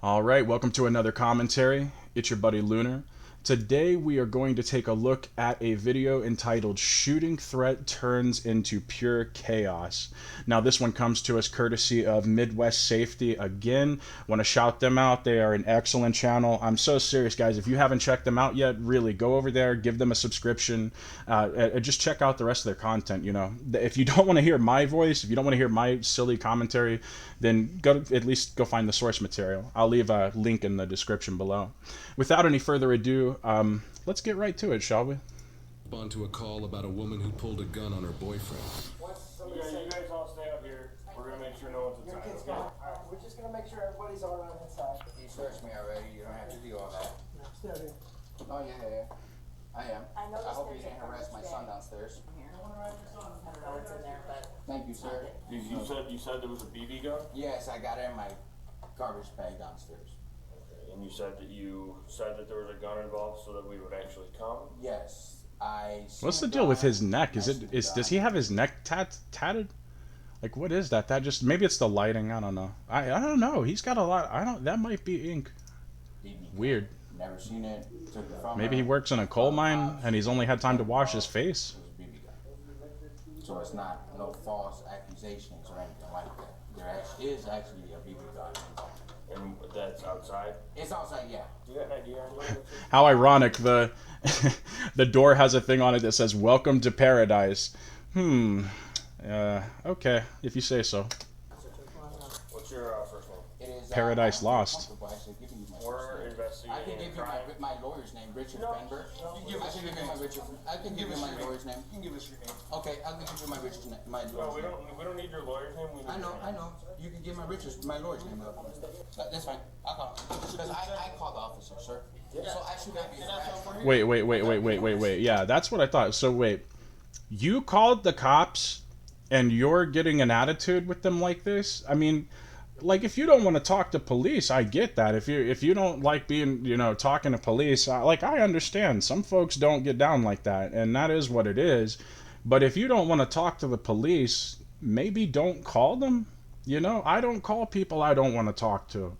All right, welcome to another commentary. It's your buddy Lunar. Today we are going to take a look at a video entitled Shooting Threat Turns into Pure Chaos. Now this one comes to us courtesy of Midwest Safety. Again, want to shout them out. They are an excellent channel. I'm so serious, guys. If you haven't checked them out yet, really go over there, give them a subscription, just check out the rest of their content. You know, if you don't want to hear my voice, if you don't want to hear my silly commentary, then at least go find the source material. I'll leave a link in the description below. Without any further ado, let's get right to it, shall we? Onto a call about a woman who pulled a gun on her boyfriend. Yeah, you guys all stay up here. We're gonna make sure no one's inside. Your kid's gone. Alright, we're just gonna make sure everybody's all right inside. You searched me already, you don't have to do all that. Still here. Oh, yeah. I am. I noticed hope you there's didn't a harass my garbage son bag. downstairs. I don't know what's in there, but Thank you, sir. You said there was a BB gun, Yes, I got it in my garbage bag downstairs. and you said that there was a gun involved, so that we would actually come. Yes, What's the deal with his neck? Does he have his neck tatted? Like, what is that? That just, maybe it's the lighting. I don't know. I don't know. He's got a lot. That might be ink. Weird. Never seen it. Took it from Maybe he her. works in a coal mine and he's only had time to wash his face. It was a BB gun. So it's not no false accusations or anything like that. There is actually a BB gun involved. And that's outside. It's outside, yeah. Do you got an idea on what it is? How ironic. The the door has a thing on it that says "Welcome to Paradise." Okay, if you say so. What's your first name? It is Paradise I'm Lost. comfortable actually giving you my We're first name. I can investigating give a you crime. my lawyer's name, Richard Fenberg. I can give you my lawyer's name. You can give us your name. Okay, I can give you my Richard's name. My No, lawyer's name. we don't need your lawyer's name. We need I know, your name. I know. You can give my lawyer's name. That's fine. I'll call him. Because I called the officer, sir. So I should not be harassed. Wait. Yeah, that's what I thought. So wait, you called the cops and you're getting an attitude with them like this? I mean, like, if you don't want to talk to police, I get that. If you don't like being, talking to police, I understand. Some folks don't get down like that, and that is what it is. But if you don't want to talk to the police, maybe don't call them. I don't call people I don't want to talk to.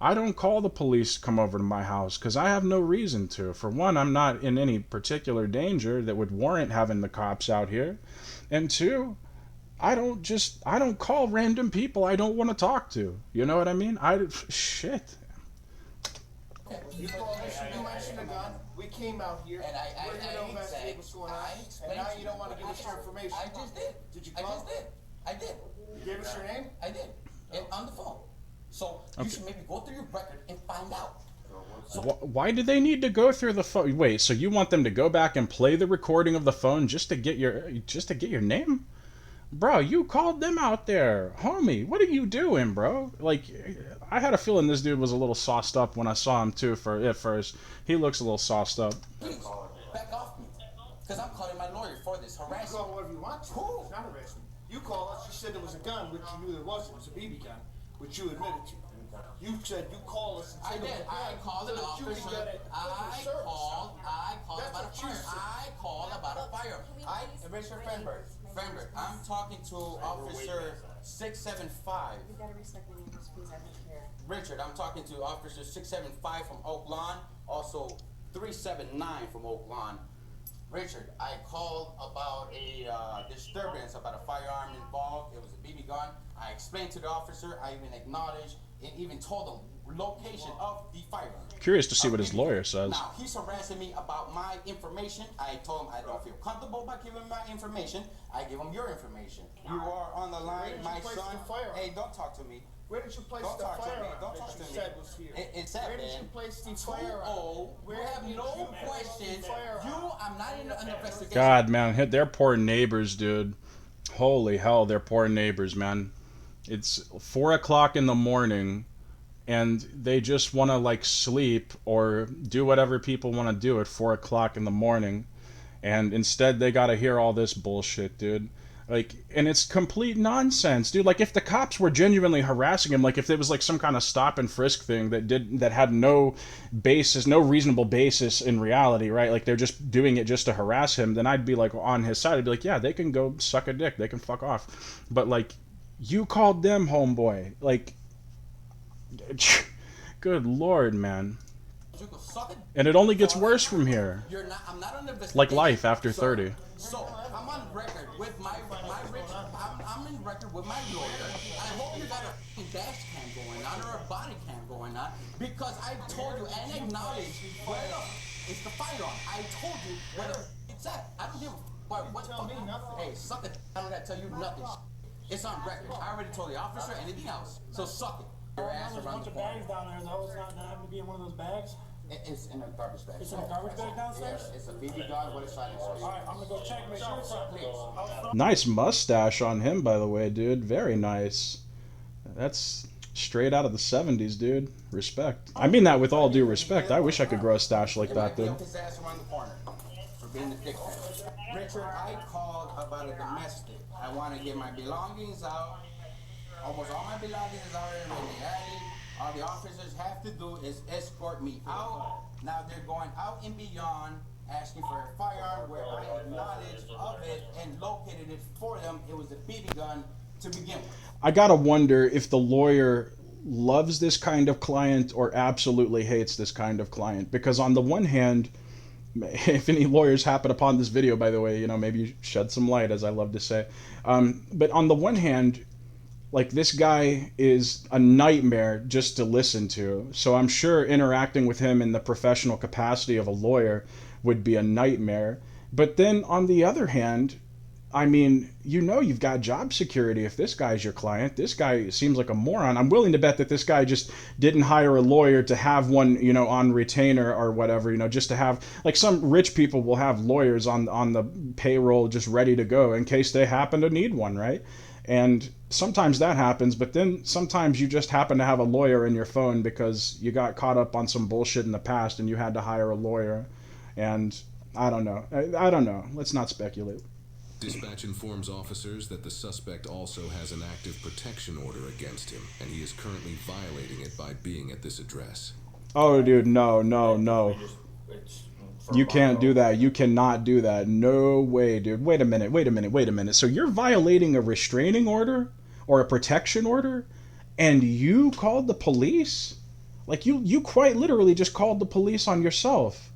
I don't call the police to come over to my house because I have no reason to. For one, I'm not in any particular danger that would warrant having the cops out here. And two, I don't call random people I don't want to talk to. You know what I mean? Shit. You called us, you mentioned a gun. We came out here. And I We're here to investigate what's going on. And now you don't want to give us your information. I just did. Did you I call? just did. I did. You gave us your name? I did. And on the phone. So you should maybe go through your record and find out. Why do they need to go through the phone? Wait, so you want them to go back and play the recording of the phone just to get your name? Bro, you called them out there. Homie, what are you doing, bro? Like, I had a feeling this dude was a little sauced up when I saw him too at first. He looks a little sauced up. Please, back off me. Because I'm calling my lawyer for this You harassment. call whatever you want to. Who? It's not harassment. You called us, you said there was a gun, which you knew there was. It was a BB gun, which you admitted to. You said you called us and I said there was did. a gun. I called an so that you could officer. get it for service. I called That's about a what you fire. said. I called about a fire. Richard Fenberg. I'm talking to Officer 675. you gotta respect my neighbors, please. I don't care. Richard, I'm talking to Officer 675 from Oak Lawn, also 379 from Oak Lawn. Richard, I called about a disturbance, about a firearm involved. It was a BB gun. I explained to the officer. I even acknowledged and even told him location of the firearm. Curious to see what his lawyer says. Now, he's harassing me about my information. I told him I don't feel comfortable by giving him my information. I give him your information. You are on the line, Where did you my place son. the firearm? Hey, don't talk to me. Where did you place Don't the talk to me. firearm Don't that talk you to me. said was here? It's that, Where did man. you place the 2-0. firearm? We Where have did no you place the questions. firearm? I'm not in an investigation. God, man, they're poor neighbors, dude. Holy hell, they're poor neighbors, man. It's 4 o'clock in the morning, and they just want to, like, sleep or do whatever people want to do at 4 o'clock in the morning. And instead, they got to hear all this bullshit, dude. Like, and it's complete nonsense, dude. Like, if the cops were genuinely harassing him, like if it was like some kind of stop and frisk thing that had no basis, no reasonable basis in reality, right? Like they're just doing it just to harass him, then I'd be like on his side. I'd be like, yeah, they can go suck a dick, they can fuck off. But like, you called them, homeboy. Like, Good Lord, man. You can suck it. And it only gets worse from here. You're not. I'm not on investigation. Like life after So- 30. So I'm on record with my rich. I'm in record with my lawyer. I hope you got a dash cam going on or a body cam going on because I told you and acknowledged where it's the firearm. I told you where it's at. I don't give a fuck what. Tell me nothing. Hey, suck it. I don't gotta tell you nothing. It's on record. I already told the officer anything else. So suck it. Your ass There's a around bunch the of corner. bags down there, though. It's not that happen to be in one of those bags. It's in a garbage bag. It's in a garbage bag downstairs? Yes, it's a BB gun with a silencer. Alright, I'm gonna go check, make sure it's up. Please. Nice mustache on him, by the way, dude. Very nice. That's straight out of the 70s, dude. Respect. I mean that with all due respect. I wish I could grow a stash like that, dude. His ass around the corner for being a dick. Richard, I called about a domestic. I want to get my belongings out. Almost all my belongings is already in the alley. All the officers have to do is escort me out. Now they're going out and beyond, asking for a firearm where I acknowledged of it and located it for them. It was a BB gun to begin with. I gotta wonder if the lawyer loves this kind of client or absolutely hates this kind of client. Because on the one hand, if any lawyers happen upon this video, by the way, you know, maybe shed some light, as I love to say. But on the one hand, like, this guy is a nightmare just to listen to. So I'm sure interacting with him in the professional capacity of a lawyer would be a nightmare. But then on the other hand, I mean, you know you've got job security if this guy's your client. This guy seems like a moron. I'm willing to bet that this guy just didn't hire a lawyer to have one, you know, on retainer or whatever, you know, just to have, like, some rich people will have lawyers on the payroll just ready to go in case they happen to need one, right? And sometimes that happens, but then sometimes you just happen to have a lawyer in your phone because you got caught up on some bullshit in the past and you had to hire a lawyer. And I don't know. I don't know. Let's not speculate. Dispatch informs officers that the suspect also has an active protection order against him, and he is currently violating it by being at this address. Oh, dude, no. It's for You can't Marco. do that. You cannot do that. No way, dude. Wait a minute. So you're violating a restraining order or a protection order, and you called the police? Like, you quite literally just called the police on yourself.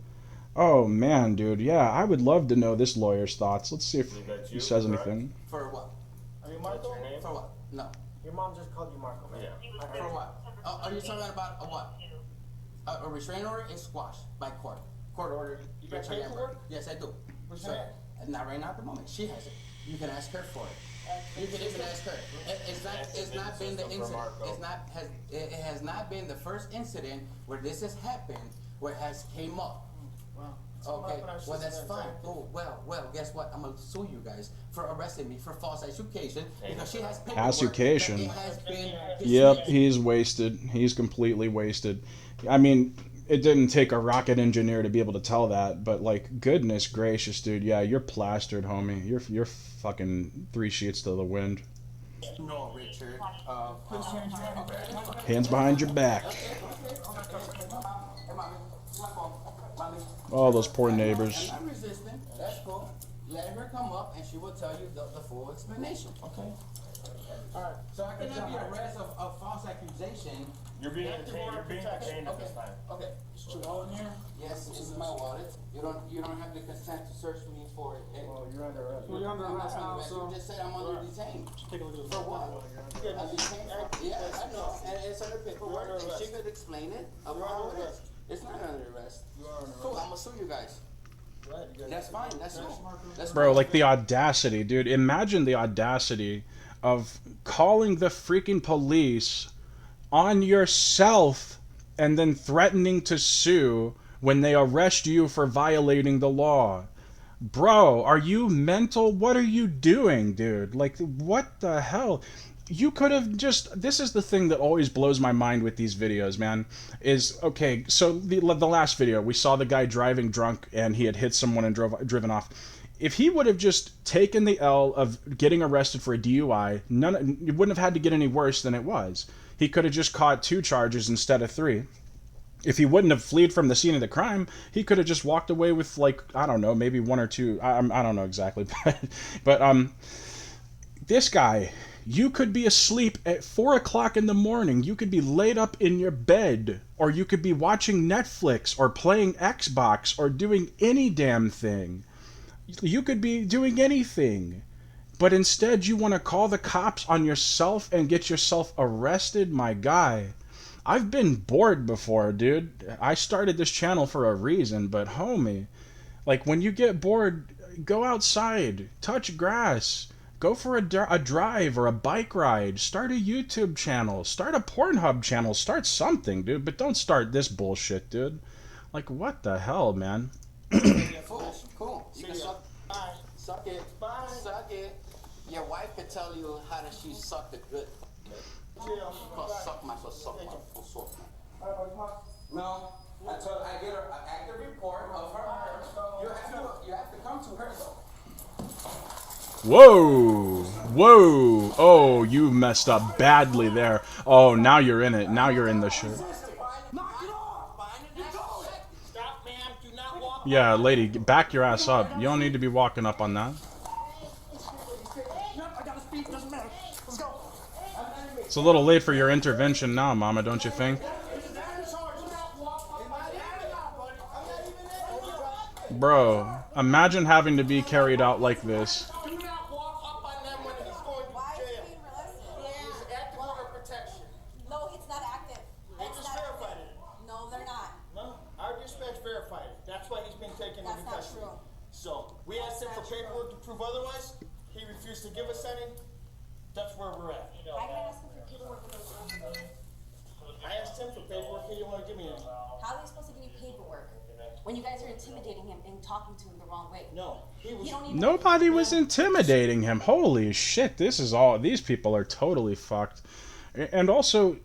Oh, man, dude. Yeah, I would love to know this lawyer's thoughts. Let's see if Is that he you, says correct? anything. For what? Are you What's Marco? your name? For what? No. Your mom just called you Marco, man. Yeah. For what? Are you talking about a what? A restraining order is squashed by court. Court order. You got Richard Amber. paperwork? Yes, I do. Where's Sir, that? not right now at the moment. She has it. You can ask her for it. You can even ask her. It's not been the incident. It has not been the first incident where this has happened, where it has came up. Wow. Okay, well, that's fine. Oh, well, guess what? I'm gonna sue you guys for arresting me for false adjudication because she has paperwork. Adjudication. That it has been Yep, dismissed. he's wasted. He's completely wasted. I mean, it didn't take a rocket engineer to be able to tell that, but, like, goodness gracious, dude. Yeah, you're plastered, homie. You're fucking 3 sheets to the wind. No, Richard. Hands behind your back. Hey, mommy, my phone. Mommy. Oh, those poor neighbors. I'm not resisting. That's cool. Let her come up and she will tell you the full explanation. Okay. Alright. So I cannot be arrested of false accusation. You're being detained. You're being detained at this time. Okay. Is your wallet in here? Yes, this is my wallet. You don't have the consent to search me for it. Well, you're under arrest. I'm You're under not arrest under now, arrest. so. You just said I'm under detained. Take a look at For this. what? I'm detained for, yeah, I know, and it's under paperwork, and she could explain it. under arrest. It's not under arrest. You are under Cool, I'm gonna sue you guys. arrest. That's fine, that's cool. That's Bro, cool. like, the audacity, dude. Imagine the audacity of calling the freaking police on yourself and then threatening to sue when they arrest you for violating the law. Bro, are you mental? What are you doing, dude? Like, what the hell? You could have just... This is the thing that always blows my mind with these videos, man. Is, okay, so the last video, we saw the guy driving drunk and he had hit someone and driven off. If he would have just taken the L of getting arrested for a DUI, it wouldn't have had to get any worse than it was. He could have just caught 2 charges instead of 3. If he wouldn't have fled from the scene of the crime, he could have just walked away with, like, I don't know, maybe 1 or 2. I don't know exactly, but this guy, You could be asleep at 4 o'clock in the morning. You could be laid up in your bed. Or you could be watching Netflix or playing Xbox or doing any damn thing. You could be doing anything. But instead you want to call the cops on yourself and get yourself arrested? My guy. I've been bored before, dude. I started this channel for a reason, but homie, like when you get bored, go outside, touch grass, go for a drive or a bike ride, start a YouTube channel, start a Pornhub channel, start something, dude, but don't start this bullshit, dude. Like, what the hell, man? Cool. You can suck it. Bye. Suck it. Your wife could tell you how to she suck the good. Suck my soft. No, until I get an active report of her. You have to come to her though. Whoa! Whoa! Oh, you messed up badly there. Oh, now you're in it. Now you're in the shit. Knock it off. Stop, ma'am. Do not walk. Yeah, lady, back your ass up. You don't need to be walking up on that. I gotta speak. Doesn't matter. Let's go. It's a little late for your intervention now, mama, don't you think? Bro, imagine having to be carried out like this. Do not walk up on them when he's going to Why is jail. he being molested? He's active order protection. No, it's not active. They It's just not verified active. it. No, they're not. No, our dispatch verified it. That's why he's been taken That's into not custody. true. So, we asked him for paperwork to prove otherwise. He refused to give us any. That's where we're at. I can ask him for paperwork when they I asked him for paperwork. He didn't want to give me any. How are they supposed to give you paperwork when you guys are intimidating him and talking to him the wrong way? No, he was. You don't even Nobody was intimidating him. Holy shit, this is all. These people are totally fucked. And also,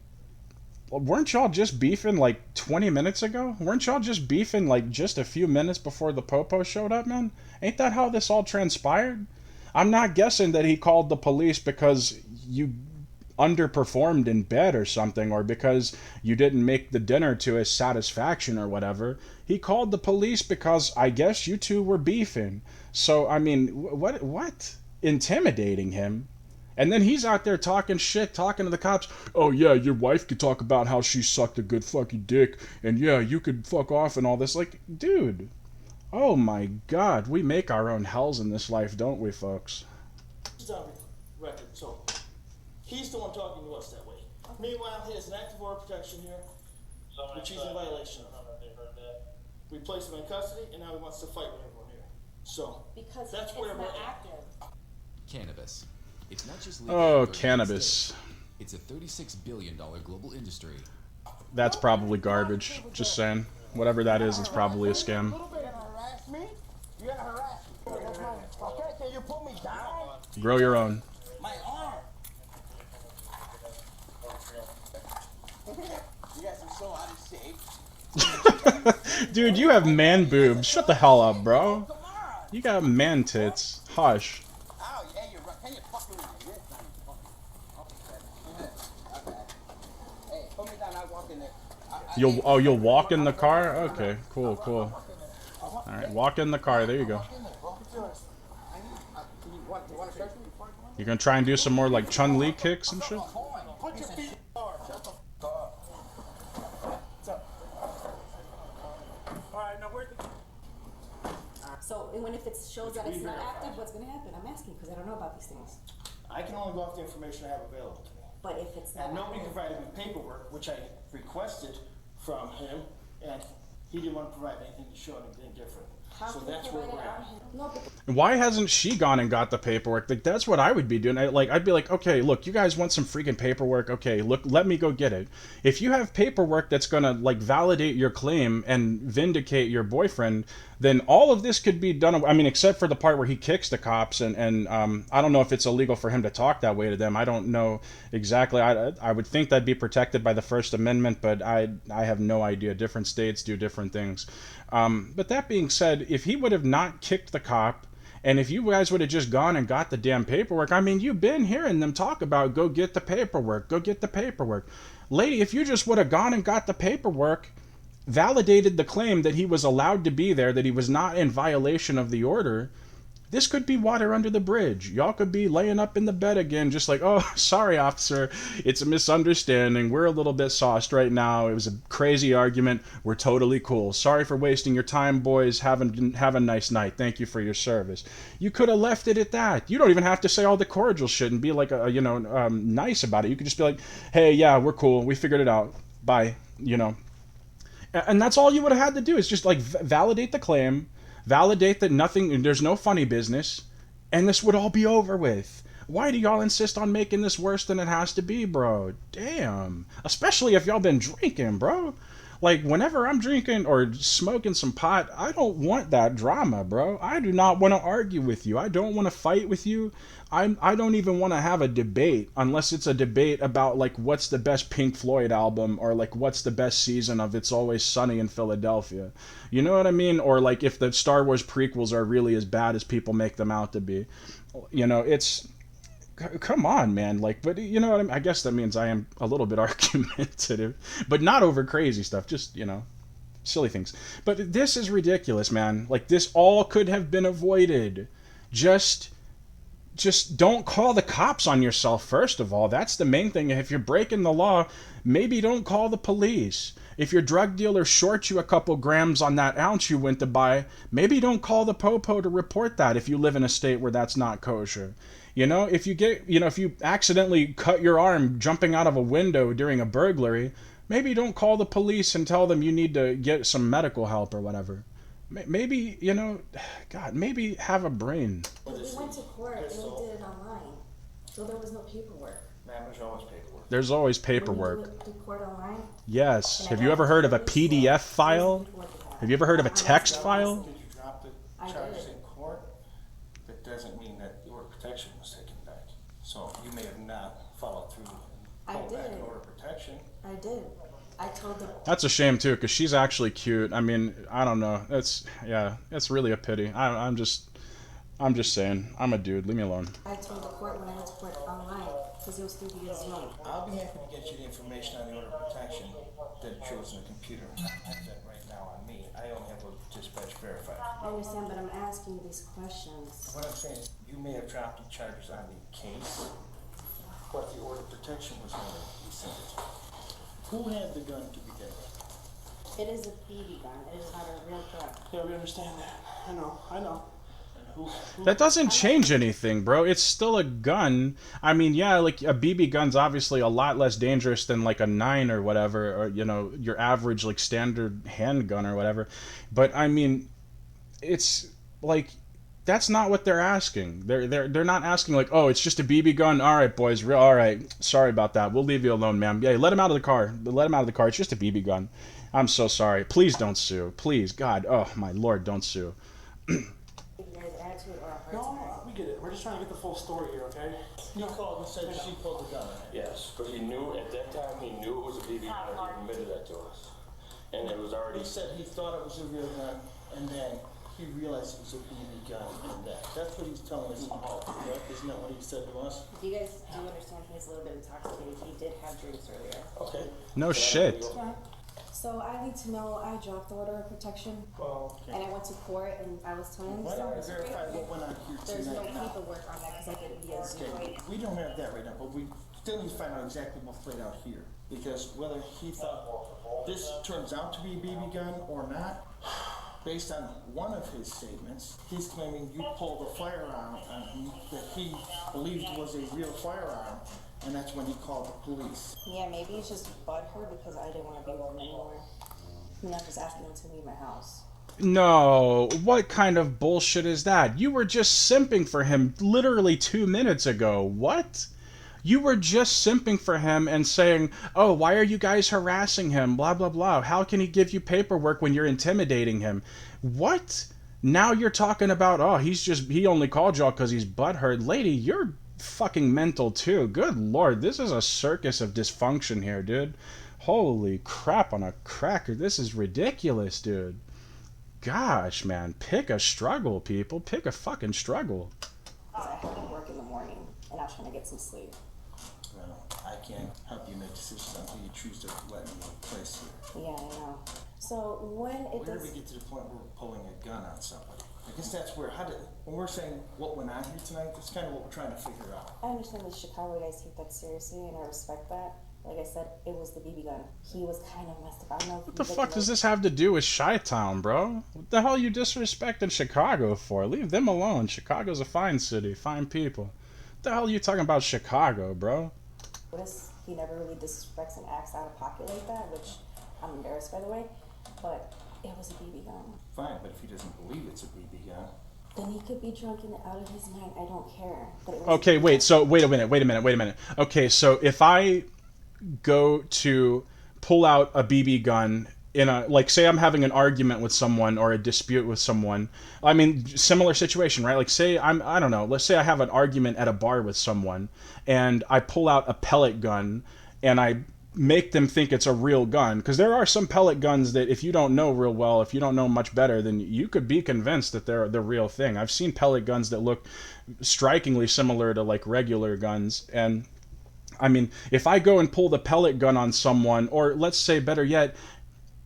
weren't y'all just beefing like 20 minutes ago? Weren't y'all just beefing like just a few minutes before the popo showed up, man? Ain't that how this all transpired? I'm not guessing that he called the police because you underperformed in bed or something, or because you didn't make the dinner to his satisfaction or whatever. He called the police because I guess you two were beefing. So, I mean, what? Intimidating him? And then he's out there talking shit, talking to the cops. Oh, yeah, your wife could talk about how she sucked a good fucking dick, and yeah, you could fuck off and all this. Like, dude. Oh my god, we make our own hells in this life, don't we, folks? He's on record, so he's the one talking to us that way. Meanwhile, he has an active order of protection here, which he's in violation of. We placed him in custody, and now he wants to fight with everyone here. So, because that's it's where not we're at. active. Cannabis. It's not just legal Oh, in the United cannabis. States. It's a $36 billion global industry. That's probably garbage. Just saying. Whatever that is, it's probably a scam. You gotta harass me? You gotta harass me. That's my, okay, can you put me down? Grow your own. My arm. You guys are so out of shape. Dude, you have man boobs. Shut the hell up, bro. Come on. You got man tits. Hush. Ow, yeah, you're right. Can you fucking with me? Okay. Hey, put me down. I walk in there. You'll walk in the car? Okay, cool. Alright, walk in the car. There you go. You want to search me? You gonna try and do some more like Chun-Li kicks and shit? Put your feet forward. Shut the fuck up. What's up? Alright, now where's the... So, and when if it shows that it's not active, what's going to happen? I'm asking because I don't know about these things. I can only go off the information I have available to me. But if it's not And nobody active, provided me paperwork, which I requested from him, and he didn't want to provide anything to show anything different. how So can that's you where provide we're it on at. him? No, but Why hasn't she gone and got the paperwork? Like, that's what I would be doing. I'd be like, okay, look, you guys want some freaking paperwork? Okay, look, let me go get it. If you have paperwork that's gonna like validate your claim and vindicate your boyfriend, then all of this could be done. I mean, except for the part where he kicks the cops, and I don't know if it's illegal for him to talk that way to them. I don't know exactly. I would think that'd be protected by the First Amendment, but I have no idea. Different states do different things. But that being said, if he would have not kicked the cop, and if you guys would have just gone and got the damn paperwork, I mean, you've been hearing them talk about go get the paperwork, go get the paperwork. Lady, if you just would have gone and got the paperwork, validated the claim that he was allowed to be there, that he was not in violation of the order, this could be water under the bridge. Y'all could be laying up in the bed again, just like, oh, sorry, officer, it's a misunderstanding. We're a little bit sauced right now. It was a crazy argument. We're totally cool. Sorry for wasting your time, boys. Have a nice night. Thank you for your service. You could have left it at that. You don't even have to say all the cordial shit and be like, nice about it. You could just be like, hey, yeah, we're cool. We figured it out. Bye. And that's all you would have had to do is just like validate the claim, validate that there's no funny business, and this would all be over with. Why do y'all insist on making this worse than it has to be, bro? Damn. Especially if y'all been drinking, bro. Like, whenever I'm drinking or smoking some pot, I don't want that drama, bro. I do not want to argue with you. I don't want to fight with you. I don't even want to have a debate unless it's a debate about, like, what's the best Pink Floyd album or, like, what's the best season of It's Always Sunny in Philadelphia. You know what I mean? Or, like, if the Star Wars prequels are really as bad as people make them out to be. It's... Come on, man. Like, but you know what I mean? I guess that means I am a little bit argumentative, but not over crazy stuff. Just, silly things. But this is ridiculous, man. Like, this all could have been avoided. Just don't call the cops on yourself, first of all. That's the main thing. If you're breaking the law, maybe don't call the police. If your drug dealer shorts you a couple grams on that ounce you went to buy, maybe don't call the popo to report that if you live in a state where that's not kosher. If you accidentally cut your arm jumping out of a window during a burglary, maybe don't call the police and tell them you need to get some medical help or whatever. Maybe, God, maybe have a brain. We went to court and we did it online, so there was no paperwork. Man, there's always paperwork. There's always When paperwork. you do court online? Yes. And I Have you got ever heard of a this, PDF file? Have you ever heard of a text file? Did you drop the I charges did. in court? That doesn't mean that your protection was taken back. So you may have not followed through I and pulled back did. an order of protection. I did. I told the, That's a shame too, because she's actually cute. I mean, I don't know. It's really a pity. I'm just saying. I'm a dude. Leave me alone. I told the court when I went to court online, because it was through via Zoom. I'll be happy to get you the information on the order of protection that it shows in the computer. I have that right now on me. I only have a dispatch verified. I understand, but I'm asking you these questions. What I'm saying is, you may have dropped the charges on the case, but the order of protection was never rescinded. Who had the gun to begin with? It is a BB gun. It is not a real gun. Yeah, we understand that. I know. And who That doesn't change anything, bro. It's still a gun. I mean, yeah, like a BB gun's obviously a lot less dangerous than like a 9 or whatever, or your average like standard handgun or whatever. But I mean, it's like that's not what they're asking. They're not asking like, oh, it's just a BB gun. All right, boys. All right. Sorry about that. We'll leave you alone, ma'am. Yeah, let him out of the car. Let him out of the car. It's just a BB gun. I'm so sorry. Please don't sue. Please, God. Oh my Lord, don't sue. You guys attitude or a hard time. No, we get it. We're just trying to get the full story here, okay? He called and said she pulled the gun. Yes, but he knew at that time, he knew it was a BB gun, he admitted that to us. And it was already, He said he thought it was a real gun, and then he realized it was a BB gun, and that's what he's telling us about, correct? Isn't that what he said to us? Do you guys do understand he's a little bit intoxicated? He did have drinks earlier. Okay. No shit. Yeah. So I need to know, I dropped the order of protection, Well, and I went to court, and I was telling why the don't we story. verify what went on here There's no tonight now? paperwork on that, because I did it via Zoom. Okay, we don't have that right now, but we still need to find out exactly what played out here. Because whether he thought this turns out to be a BB gun or not, based on one of his statements, he's claiming you pulled a firearm on him that he believed was a real firearm, and that's when he called the police. Yeah, maybe it's just butthurt because I didn't want to be with him anymore. I'm not just asking him to leave my house. No, what kind of bullshit is that? You were just simping for him literally 2 minutes ago. What? You were just simping for him and saying, oh, why are you guys harassing him? Blah, blah, blah. How can he give you paperwork when you're intimidating him? What? Now you're talking about, oh, he only called y'all because he's butthurt. Lady, you're fucking mental too. Good Lord, this is a circus of dysfunction here, dude. Holy crap on a cracker. This is ridiculous, dude. Gosh, man. Pick a struggle, people. Pick a fucking struggle. Because I had to work in the morning, and I was trying to get some sleep. Well, I can't help you make decisions until you choose to let me in place here. Yeah, I know. So when it Where did does... we get to the point where we're pulling a gun on somebody? I guess that's where, when we're saying what went on here tonight, that's kind of what we're trying to figure out. I understand the Chicago guys take that seriously, and I respect that. Like I said, it was the BB gun. He was kind of messed up. I don't know if What the fuck does this have to do with Chi-Town, bro? What the hell are you disrespecting Chicago for? Leave them alone. Chicago's a fine city, fine people. What the hell are you talking about Chicago, bro? He never really disrespects and acts out of pocket like that, which I'm embarrassed by the way, but it was a BB gun. Fine, but if he doesn't believe it's a BB gun, then he could be drunk and out of his mind. I don't care. But it was Okay, wait. So wait a minute. Okay, so if I go to pull out a BB gun in a, like, say I'm having an argument with someone or a dispute with someone. I mean, similar situation, right? Like, say I don't know, let's say I have an argument at a bar with someone and I pull out a pellet gun and I make them think it's a real gun, because there are some pellet guns that if you don't know real well, if you don't know much better, then you could be convinced that they're the real thing. I've seen pellet guns that look strikingly similar to like regular guns. And I mean, if I go and pull the pellet gun on someone, or let's say better yet,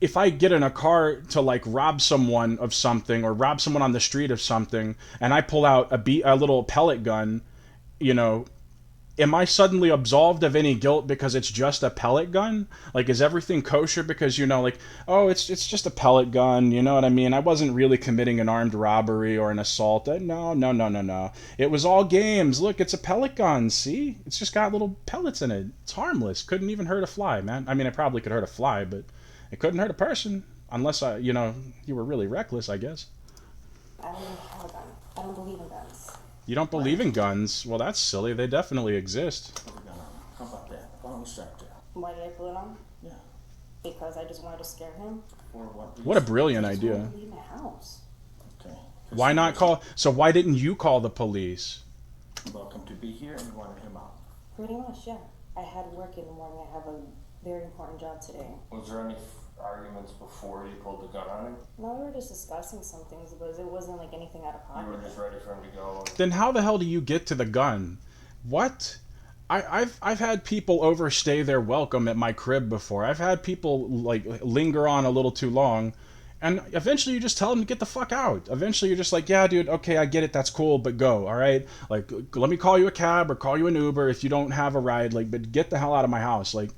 if I get in a car to like rob someone of something or rob someone on the street of something, and I pull out a little pellet gun, you know, am I suddenly absolved of any guilt because it's just a pellet gun? Like, is everything kosher because, you know, like, oh, it's just a pellet gun, you know what I mean? I wasn't really committing an armed robbery or an assault. No. It was all games. Look, it's a pellet gun, see? It's just got little pellets in it. It's harmless. Couldn't even hurt a fly, man. I mean, it probably could hurt a fly, but it couldn't hurt a person. Unless, you know, you were really reckless, I guess. I don't even have a gun. I don't believe in guns. You don't believe in guns? Well, that's silly. They definitely exist. how about that? Why don't we start there? Why did I put it on? Yeah. Because I just wanted to scare him. For what reason? What a brilliant I just idea. wanted to leave my house. Okay. Why not call? So why didn't you call the police? Welcome to be here, and you wanted him out. Pretty much, yeah. I had work in the morning. I have a very important job today. Was there any arguments before you pulled the gun on him? No, we were just discussing some things, but it wasn't like anything out of You were pocket. just ready for him to go? Then how the hell do you get to the gun? What? I've had people overstay their welcome at my crib before. I've had people like linger on a little too long, and eventually you just tell them to get the fuck out. Eventually you're just like, yeah, dude, okay, I get it, that's cool, but go, all right? Like, let me call you a cab or call you an Uber if you don't have a ride, like, but get the hell out of my house. Like,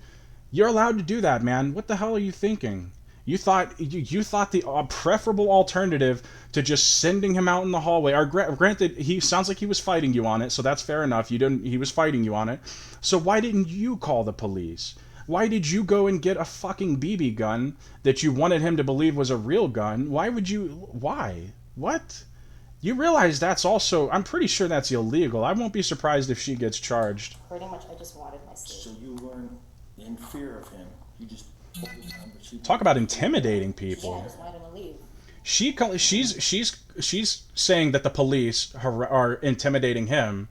you're allowed to do that, man. What the hell are you thinking? You thought the preferable alternative to just sending him out in the hallway. Or granted, he sounds like he was fighting you on it, so that's fair enough. He was fighting you on it. So why didn't you call the police? Why did you go and get a fucking BB gun that you wanted him to believe was a real gun? Why? What? You realize that's also, I'm pretty sure that's illegal. I won't be surprised if she gets charged. Pretty much, I just wanted my sleep. So you weren't in fear of him. You just pulled his gun, but you Talk about intimidating Yeah, I people. just wanted him to leave. She's saying that the police are intimidating him,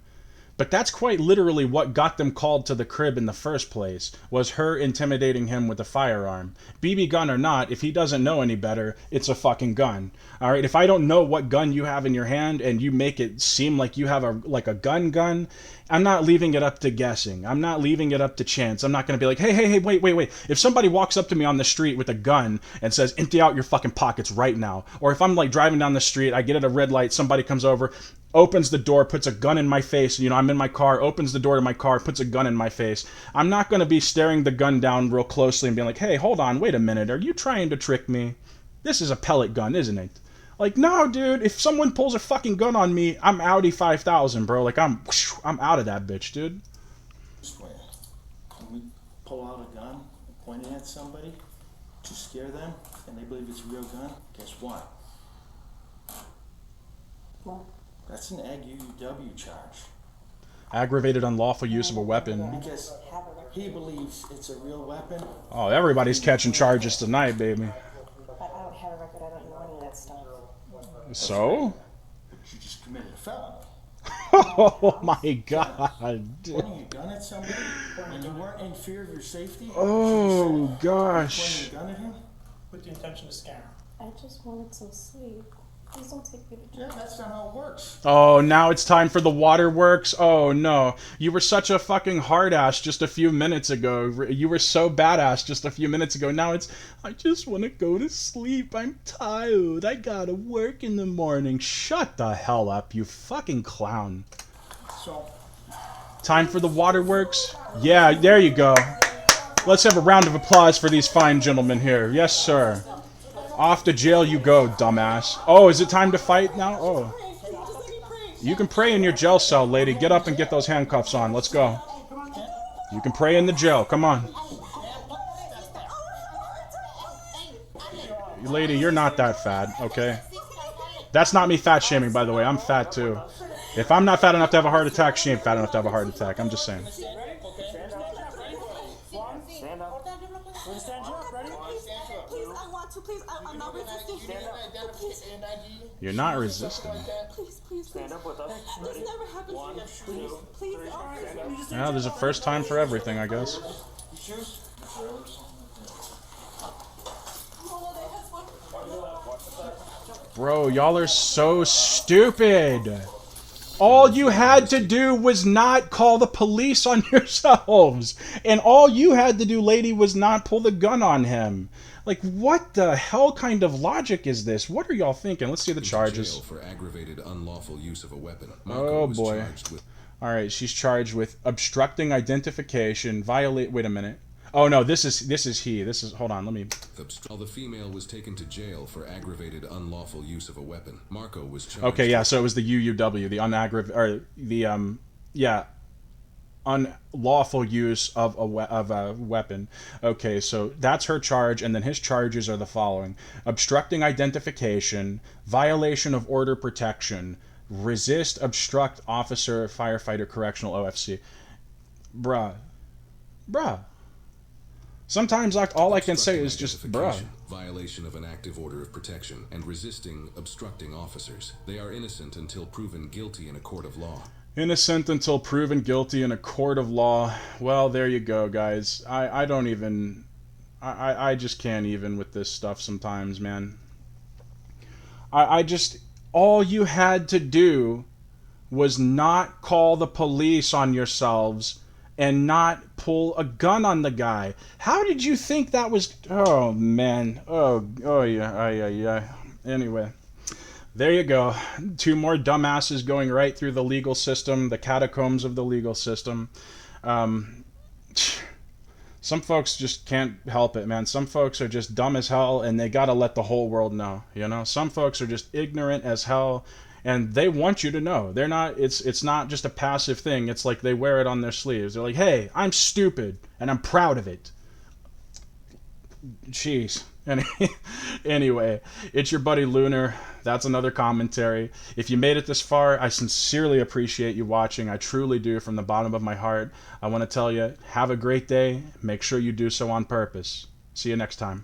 but that's quite literally what got them called to the crib in the first place, was her intimidating him with a firearm. BB gun or not, if he doesn't know any better, it's a fucking gun. All right, if I don't know what gun you have in your hand and you make it seem like you have a gun, I'm not leaving it up to guessing. I'm not leaving it up to chance. I'm not going to be like, hey, wait. If somebody walks up to me on the street with a gun and says, empty out your fucking pockets right now. Or if I'm like driving down the street, I get at a red light, somebody comes over, opens the door, puts a gun in my face, you know, I'm in my car, opens the door to my car, puts a gun in my face. I'm not going to be staring the gun down real closely and being like, hey, hold on, wait a minute, are you trying to trick me? This is a pellet gun, isn't it? Like, no, dude, if someone pulls a fucking gun on me, I'm Audi 5000, bro. Like, I'm out of that bitch, dude. swear. When we pull out a gun, point it at somebody to scare them, and they believe it's a real gun, guess what? Well, That's an ag UUW charge. Aggravated unlawful use of a weapon. Because he believes it's a real weapon. Oh, everybody's catching charges tonight, baby. I don't have a record. I don't know any of that stuff. So? But you just committed a felony. Oh my god. Pointing a gun at somebody, and you weren't in fear of your safety? Oh Pointing gosh. a gun at him? With the intention to scare him. I just wanted some sleep. Please don't take me to jail. Yeah, that's not how it works. Oh, now it's time for the waterworks. Oh no, you were such a fucking hard ass just a few minutes ago. You were so badass just a few minutes ago. Now it's, I just want to go to sleep. I'm tired. I gotta work in the morning. Shut the hell up, you fucking clown. So, Time for the waterworks. Yeah, there you go. Let's have a round of applause for these fine gentlemen here. Yes, sir. Off to jail you go, dumbass. Oh, is it time to fight now? Oh. You can pray in your jail cell, lady. Get up and get those handcuffs on. Let's go. You can pray in the jail. Come on. Lady, you're not that fat, okay? That's not me fat shaming, by the way. I'm fat, too. If I'm not fat enough to have a heart attack, she ain't fat enough to have a heart attack. I'm just saying. Stand up. Please stand up. Ready? Please, I want to. Please, I'm not resisting. You're not resisting. Please. Stand up with us. This never happened to me. Please, officer. Yeah, there's a first time for everything, I guess. shoes? Bro, y'all are so stupid. All you had to do was not call the police on yourselves. And all you had to do, lady, was not pull the gun on him. Like, what the hell kind of logic is this? What are y'all thinking? Let's see the charges. Jail for aggravated unlawful use of a weapon. Oh, boy. All right, she's charged with obstructing identification, wait a minute. Oh no, this is he. This is, hold on, let me. The female was taken to jail for aggravated unlawful use of a weapon. Marco was charged. Okay, yeah, so it was the UUW, the unlawful use of a weapon. Okay, so that's her charge, and then his charges are the following: obstructing identification, violation of order protection, resist, obstruct officer, firefighter, correctional, OFC. Bruh. Sometimes all I can say is just, bruh. Violation of an active order of protection, and resisting, obstructing officers. They are innocent until proven guilty in a court of law. Innocent until proven guilty in a court of law. Well, there you go, guys. I don't even... I just can't even with this stuff sometimes, man. I just... All you had to do was not call the police on yourselves and not pull a gun on the guy. How did you think that was... Oh, man. Oh, yeah. Anyway, there you go. Two more dumbasses going right through the legal system, the catacombs of the legal system. Some folks just can't help it, man. Some folks are just dumb as hell, and they gotta let the whole world know, you know? Some folks are just ignorant as hell, and they want you to know. They're not, it's not just a passive thing. It's like they wear it on their sleeves. They're like, hey, I'm stupid, and I'm proud of it. Jeez. Anyway, it's your buddy Lunar. That's another commentary. If you made it this far, I sincerely appreciate you watching. I truly do, from the bottom of my heart. I want to tell you, have a great day. Make sure you do so on purpose. See you next time.